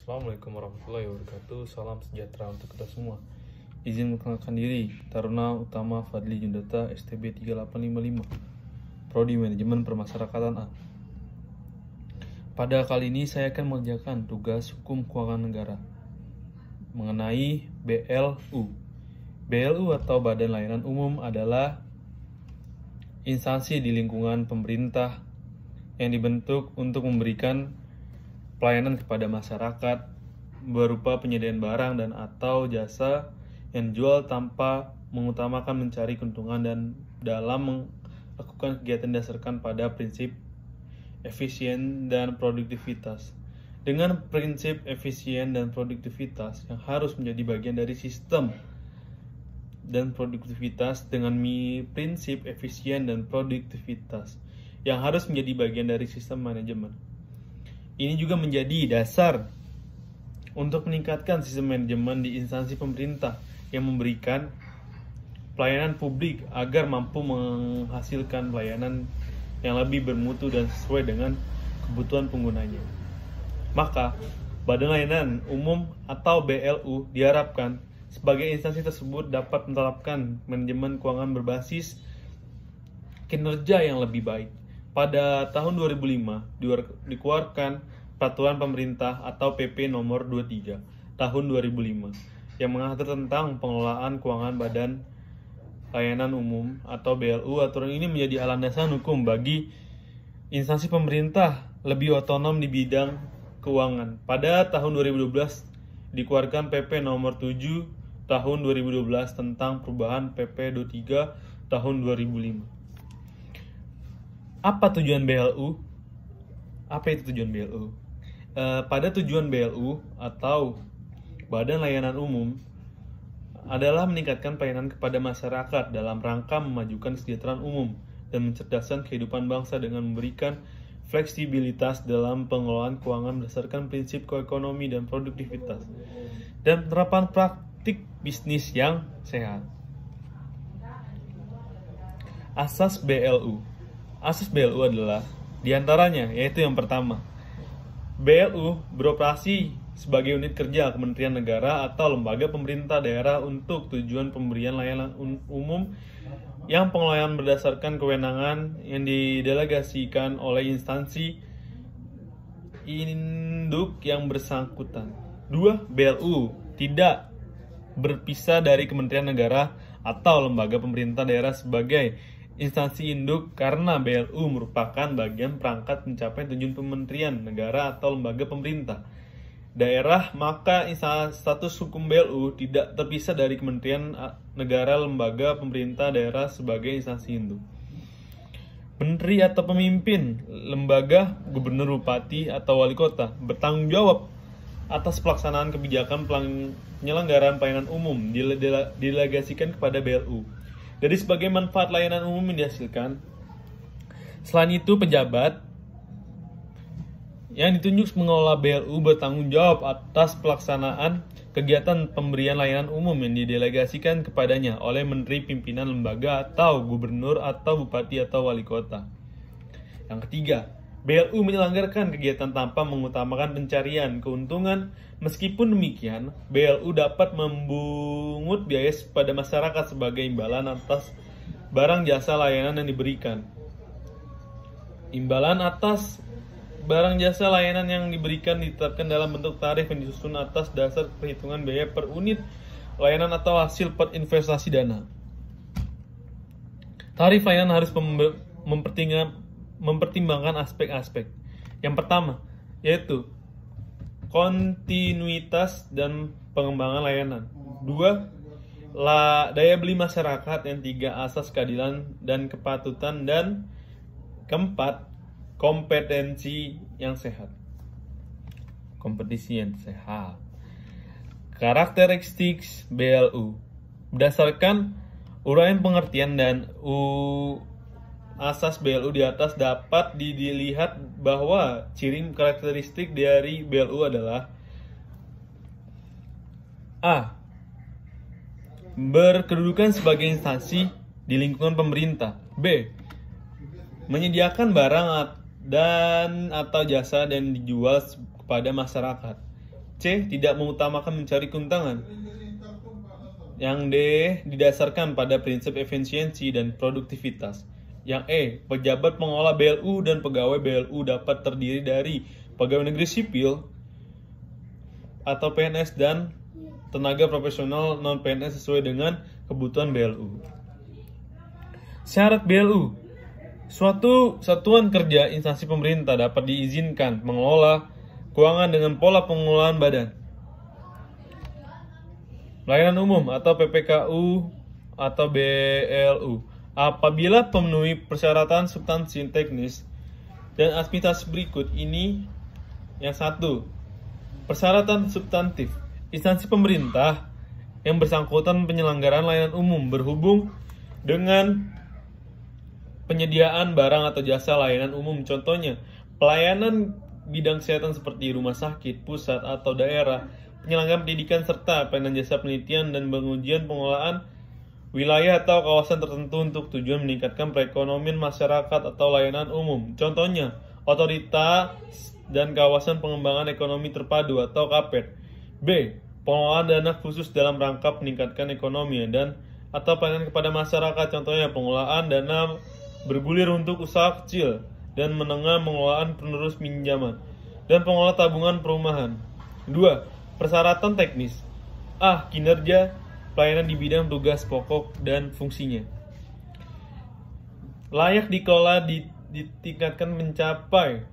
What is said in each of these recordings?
Assalamualaikum warahmatullahi wabarakatuh. Salam sejahtera untuk kita semua. Izin memperkenalkan diri, Taruna Utama Fadli Jundata, STB 3855, Prodi Manajemen Permasyarakatan A. Pada kali ini saya akan mengerjakan tugas hukum keuangan negara mengenai BLU. BLU atau Badan Layanan Umum adalah instansi di lingkungan pemerintah yang dibentuk untuk memberikan pelayanan kepada masyarakat berupa penyediaan barang dan atau jasa yang dijual tanpa mengutamakan mencari keuntungan dan dalam melakukan kegiatan dasarkan pada prinsip efisien dan produktivitas. Dengan prinsip efisien dan produktivitas yang harus menjadi bagian dari sistem dan produktivitas dengan prinsip efisien dan produktivitas yang harus menjadi bagian dari sistem manajemen. Ini juga menjadi dasar untuk meningkatkan sistem manajemen di instansi pemerintah yang memberikan pelayanan publik agar mampu menghasilkan pelayanan yang lebih bermutu dan sesuai dengan kebutuhan penggunanya. Maka, Badan Layanan Umum atau BLU diharapkan sebagai instansi tersebut dapat menerapkan manajemen keuangan berbasis kinerja yang lebih baik. Pada tahun 2005 dikeluarkan Peraturan Pemerintah atau PP nomor 23 tahun 2005 yang mengatur tentang pengelolaan keuangan Badan Layanan Umum atau BLU. Aturan ini menjadi landasan hukum bagi instansi pemerintah lebih otonom di bidang keuangan. Pada tahun 2012 dikeluarkan PP nomor 7 tahun 2012 tentang perubahan PP 23 tahun 2005. Apa tujuan BLU? Apa itu tujuan BLU? Pada tujuan BLU atau Badan Layanan Umum adalah meningkatkan pelayanan kepada masyarakat dalam rangka memajukan kesejahteraan umum dan mencerdaskan kehidupan bangsa dengan memberikan fleksibilitas dalam pengelolaan keuangan berdasarkan prinsip koekonomi dan produktivitas dan penerapan praktik bisnis yang sehat. Asas BLU. Asas BLU adalah diantaranya, yaitu yang pertama, BLU beroperasi sebagai unit kerja Kementerian Negara atau lembaga pemerintah daerah untuk tujuan pemberian layanan umum yang pengelolaan berdasarkan kewenangan yang didelegasikan oleh instansi induk yang bersangkutan. 2. BLU tidak berpisah dari Kementerian Negara atau lembaga pemerintah daerah sebagai instansi induk karena BLU merupakan bagian perangkat mencapai tujuan kementerian, negara, atau lembaga pemerintah daerah, maka status hukum BLU tidak terpisah dari kementerian, negara, lembaga pemerintah daerah sebagai instansi induk. Menteri atau pemimpin lembaga, gubernur, bupati, atau wali kota bertanggung jawab atas pelaksanaan kebijakan penyelenggaraan pelayanan umum didelegasikan kepada BLU dari sebagai manfaat layanan umum yang dihasilkan. Selain itu, pejabat yang ditunjuk mengelola BLU bertanggung jawab atas pelaksanaan kegiatan pemberian layanan umum yang didelegasikan kepadanya oleh menteri pimpinan lembaga atau gubernur atau bupati atau wali kota. Yang ketiga, BLU menyelenggarakan kegiatan tanpa mengutamakan pencarian keuntungan. Meskipun demikian, BLU dapat membungut biaya pada masyarakat sebagai imbalan atas barang jasa layanan yang diberikan. Imbalan atas barang jasa layanan yang diberikan ditetapkan dalam bentuk tarif yang disusun atas dasar perhitungan biaya per unit layanan atau hasil per investasi dana. Tarif layanan harus mempertimbangkan aspek-aspek. Yang pertama, yaitu kontinuitas dan pengembangan layanan. 2. Daya beli masyarakat. Yang 3. Asas keadilan dan kepatutan. Dan keempat, kompetensi yang sehat. Kompetisi yang sehat. Karakteristik BLU berdasarkan uraian pengertian dan asas BLU di atas dapat dilihat bahwa ciri karakteristik dari BLU adalah A. Berkedudukan sebagai instansi di lingkungan pemerintah. B. Menyediakan barang dan atau jasa dan dijual kepada masyarakat. C. Tidak mengutamakan mencari keuntungan. Yang D. Didasarkan pada prinsip efisiensi dan produktivitas. Yang E. Pejabat pengelola BLU dan pegawai BLU dapat terdiri dari pegawai negeri sipil atau PNS dan tenaga profesional non-PNS sesuai dengan kebutuhan BLU. Syarat BLU. Suatu satuan kerja instansi pemerintah dapat diizinkan mengelola keuangan dengan pola pengelolaan badan pelayanan umum atau PPKU atau BLU apabila memenuhi persyaratan substansi teknis dan administrasi berikut ini. Yang satu, persyaratan substantif. Instansi pemerintah yang bersangkutan penyelenggaraan layanan umum berhubung dengan penyediaan barang atau jasa layanan umum. Contohnya, pelayanan bidang kesehatan seperti rumah sakit, pusat atau daerah, penyelenggaraan pendidikan serta pelayanan jasa penelitian dan pengujian pengelolaan wilayah atau kawasan tertentu untuk tujuan meningkatkan perekonomian masyarakat atau layanan umum. Contohnya, otoritas dan kawasan pengembangan ekonomi terpadu atau KAPET. B. Pengelolaan dana khusus dalam rangka meningkatkan ekonomi dan atau pelayanan kepada masyarakat. Contohnya, pengelolaan dana bergulir untuk usaha kecil dan menengah, pengelolaan penerus pinjaman, dan pengelola tabungan perumahan. 2. Persyaratan teknis. A. Kinerja pelayanan di bidang tugas pokok dan fungsinya. Layak dikelola ditingkatkan mencapai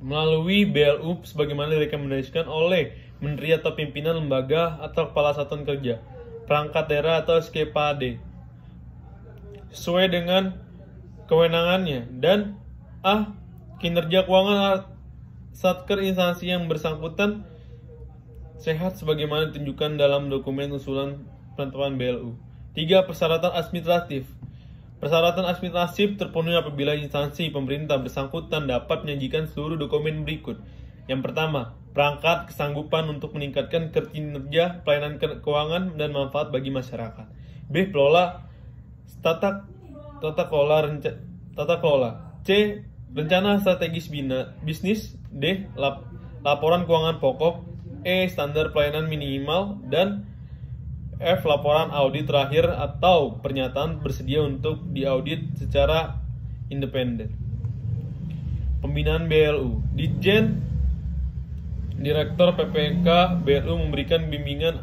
melalui BLU sebagaimana direkomendasikan oleh Menteri atau pimpinan lembaga atau kepala satuan kerja, perangkat daerah atau SKPAD sesuai dengan kewenangannya. Dan A. Kinerja keuangan satker instansi yang bersangkutan sehat sebagaimana ditunjukkan dalam dokumen usulan penetapan BLU. 3. Persyaratan administratif. Persyaratan administratif terpenuhi apabila instansi pemerintah bersangkutan dapat menyajikan seluruh dokumen berikut. Yang pertama, perangkat kesanggupan untuk meningkatkan kinerja pelayanan keuangan dan manfaat bagi masyarakat. B. Tata kelola. C. Rencana strategis bisnis. D. Laporan keuangan pokok. E. Standar pelayanan minimal. Dan F. Laporan audit terakhir atau pernyataan bersedia untuk diaudit secara independen. Pembinaan BLU. Ditjen Direktur PPK BLU memberikan bimbingan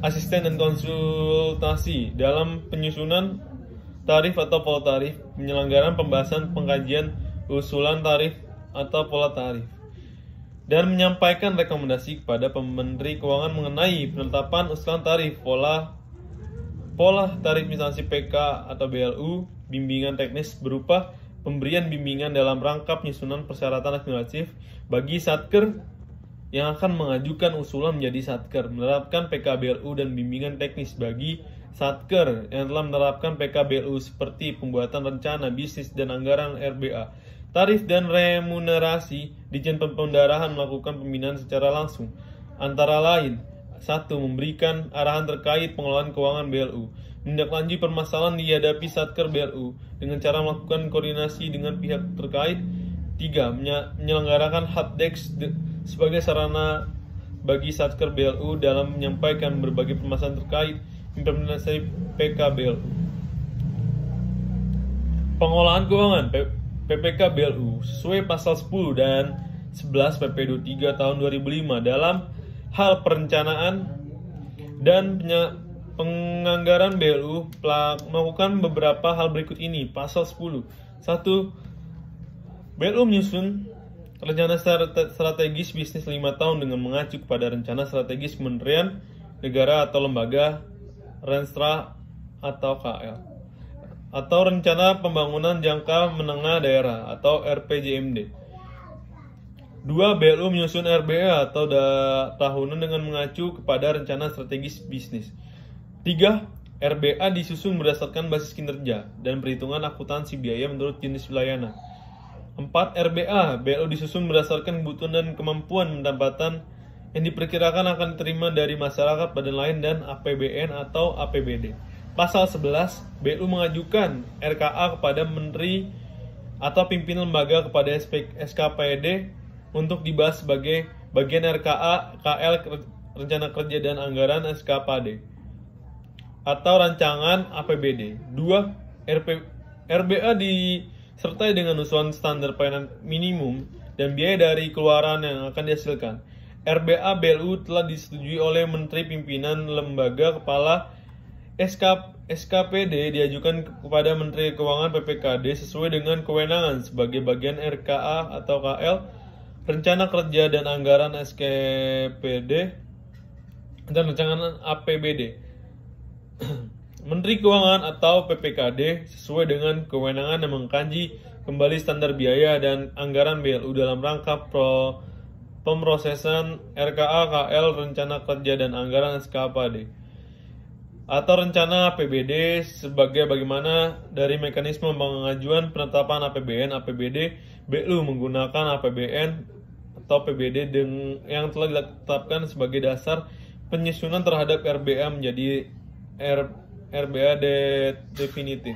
asisten dan konsultasi dalam penyusunan tarif atau pola tarif, penyelenggaraan pembahasan pengkajian usulan tarif atau pola tarif, dan menyampaikan rekomendasi kepada Menteri Keuangan mengenai penetapan usulan tarif, pola tarif instansi PK atau BLU, bimbingan teknis berupa pemberian bimbingan dalam rangka penyusunan persyaratan administratif bagi satker yang akan mengajukan usulan menjadi satker, menerapkan PKBLU dan bimbingan teknis bagi satker yang telah menerapkan PKBLU seperti pembuatan rencana bisnis dan anggaran RBA. Tarif dan remunerasi. Ditjen Pemberdayaan melakukan pembinaan secara langsung, antara lain: 1. Memberikan arahan terkait pengelolaan keuangan BLU, menindaklanjuti permasalahan dihadapi satker BLU dengan cara melakukan koordinasi dengan pihak terkait. 3. Menyelenggarakan helpdesk sebagai sarana bagi satker BLU dalam menyampaikan berbagai permasalahan terkait implementasi PKBLU. Pengelolaan keuangan PPK BLU sesuai pasal 10 dan 11 PP 23 tahun 2005 dalam hal perencanaan dan penganggaran BLU melakukan beberapa hal berikut ini. Pasal 10. 1. BLU menyusun rencana strategis bisnis 5 tahun dengan mengacu kepada rencana strategis Kementerian Negara atau lembaga Renstra atau KL, atau rencana pembangunan jangka menengah daerah atau RPJMD. 2. BLU menyusun RBA atau tahunan dengan mengacu kepada rencana strategis bisnis. 3. RBA disusun berdasarkan basis kinerja dan perhitungan akuntansi biaya menurut jenis layanan. 4. RBA BLU disusun berdasarkan kebutuhan dan kemampuan pendapatan yang diperkirakan akan diterima dari masyarakat, badan lain, dan APBN atau APBD. Pasal 11. BLU mengajukan RKA kepada Menteri atau pimpinan lembaga kepada SKPD untuk dibahas sebagai bagian RKA, KL, Rencana Kerja dan Anggaran SKPAD, atau rancangan APBD. 2. RBA disertai dengan usulan standar pelayanan minimum dan biaya dari keluaran yang akan dihasilkan. RBA BLU telah disetujui oleh Menteri Pimpinan Lembaga Kepala. SKPD diajukan kepada Menteri Keuangan PPKD sesuai dengan kewenangan sebagai bagian RKA atau KL, Rencana Kerja dan Anggaran SKPD, dan rancangan APBD. Menteri Keuangan atau PPKD sesuai dengan kewenangan yang mengkaji kembali standar biaya dan anggaran BLU dalam rangka pemrosesan RKA, KL, Rencana Kerja dan Anggaran SKPAD, atau rencana APBD sebagai bagaimana dari mekanisme pengajuan penetapan APBN, APBD, BLU menggunakan APBN atau APBD yang telah ditetapkan sebagai dasar penyusunan terhadap RBA menjadi RBA definitif.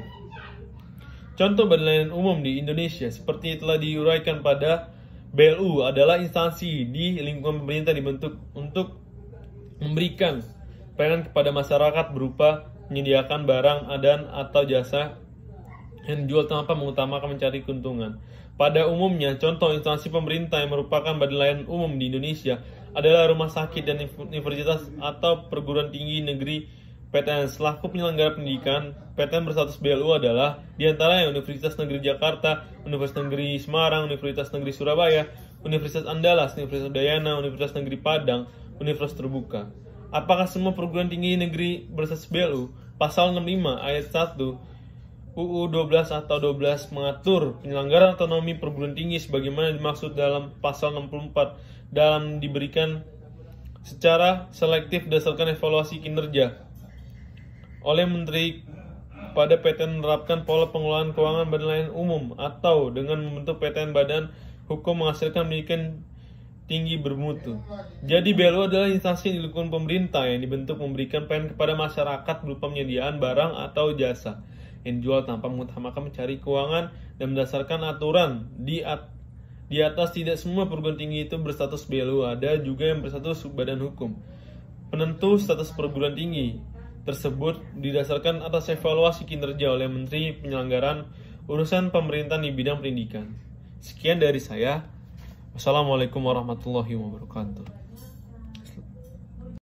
Contoh badan layanan umum di Indonesia seperti telah diuraikan pada BLU adalah instansi di lingkungan pemerintah dibentuk untuk memberikan pelayanan kepada masyarakat berupa menyediakan barang dan atau jasa yang dijual tanpa mengutamakan mencari keuntungan. Pada umumnya, contoh instansi pemerintah yang merupakan badan layanan umum di Indonesia adalah rumah sakit dan universitas atau perguruan tinggi negeri PTN. Selaku penyelenggara pendidikan, PTN berstatus BLU adalah diantaranya Universitas Negeri Jakarta, Universitas Negeri Semarang, Universitas Negeri Surabaya, Universitas Andalas, Universitas Udayana, Universitas Negeri Padang, Universitas Terbuka. Apakah semua perguruan tinggi negeri berstatus BLU? Pasal 65 ayat 1 UU 12 atau 12 mengatur penyelenggaraan otonomi perguruan tinggi sebagaimana dimaksud dalam pasal 64 dalam diberikan secara selektif berdasarkan evaluasi kinerja oleh Menteri pada PTN menerapkan pola pengelolaan keuangan badan layanan umum atau dengan membentuk PTN badan hukum menghasilkan pendidikan tinggi bermutu. Jadi BLU adalah instansi di lingkungan pemerintah yang dibentuk memberikan pelayanan kepada masyarakat berupa penyediaan barang atau jasa yang dijual tanpa mengutamakan mencari keuangan dan berdasarkan aturan di atas. Tidak semua perguruan tinggi itu berstatus BLU, ada juga yang berstatus badan hukum. Penentu status perguruan tinggi tersebut didasarkan atas evaluasi kinerja oleh Menteri Penyelenggaraan Urusan Pemerintahan di bidang pendidikan. Sekian dari saya. Wassalamualaikum warahmatullahi wabarakatuh.